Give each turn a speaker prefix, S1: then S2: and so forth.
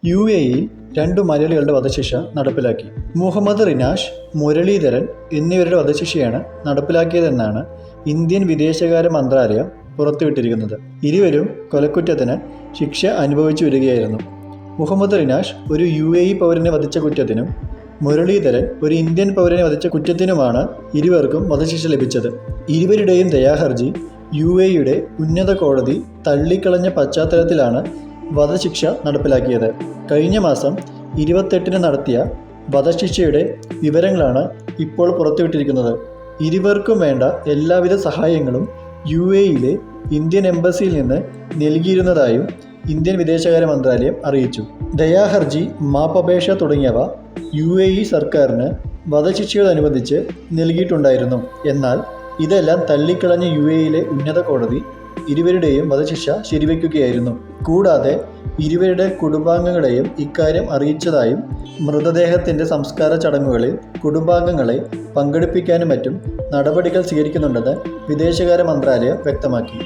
S1: UAE-യിൽ 2 മലയാളികളുടെ വധശിക്ഷ നടപ്പിലാക്കി. മുഹമ്മദ് റിനാഷ്, മുരളീധരൻ എന്നിവരുടെ വധശിക്ഷയാണ് നടപ്പിലാക്കിയതെന്നാണ് ഇന്ത്യൻ വിദേശകാര്യ മന്ത്രാലയം പുറത്തുവിട്ടിരിക്കുന്നത്. ഇരുവരും കൊലക്കുറ്റത്തിന് ശിക്ഷ അനുഭവിച്ചു വരികയായിരുന്നു. മുഹമ്മദ് റിനാഷ് ഒരു UAE പൗരനെ വധിച്ച കുറ്റത്തിനും മുരളീധരൻ ഒരു ഇന്ത്യൻ പൗരനെ വധിച്ച കുറ്റത്തിനുമാണ് ഇരുവർക്കും വധശിക്ഷ ലഭിച്ചത്. ഇരുവരുടെയും ദയാഹർജി UAE-യുടെ ഉന്നത കോടതി തള്ളിക്കളഞ്ഞ പശ്ചാത്തലത്തിലാണ് വധശിക്ഷ നടപ്പിലാക്കിയത്. കഴിഞ്ഞ മാസം 28-ന് നടത്തിയ വധശിക്ഷയുടെ വിവരങ്ങളാണ് ഇപ്പോൾ പുറത്തുവിട്ടിരിക്കുന്നത്. ഇരുവർക്കും വേണ്ട എല്ലാവിധ സഹായങ്ങളും UAE-യിലെ ഇന്ത്യൻ എംബസിയിൽ നിന്ന് നൽകിയിരുന്നതായും ഇന്ത്യൻ വിദേശകാര്യ മന്ത്രാലയം അറിയിച്ചു. ദയാഹർജി, മാപ്പപേക്ഷ തുടങ്ങിയവ UAE സർക്കാരിന് വധശിക്ഷയോടനുബന്ധിച്ച് നൽകിയിട്ടുണ്ടായിരുന്നു. എന്നാൽ ഇതെല്ലാം തള്ളിക്കളഞ്ഞ UAE-യിലെ ഉന്നത കോടതി ഇരുവരുടെയും വധശിക്ഷ ശരിവയ്ക്കുകയായിരുന്നു. കൂടാതെ ഇരുവരുടെ കുടുംബാംഗങ്ങളെയും ഇക്കാര്യം അറിയിച്ചതായും മൃതദേഹത്തിൻ്റെ സംസ്കാര ചടങ്ങുകളിൽ കുടുംബാംഗങ്ങളെ പങ്കെടുപ്പിക്കാനും മറ്റും നടപടികൾ സ്വീകരിക്കുന്നുണ്ടെന്ന് വിദേശകാര്യ മന്ത്രാലയം വ്യക്തമാക്കി.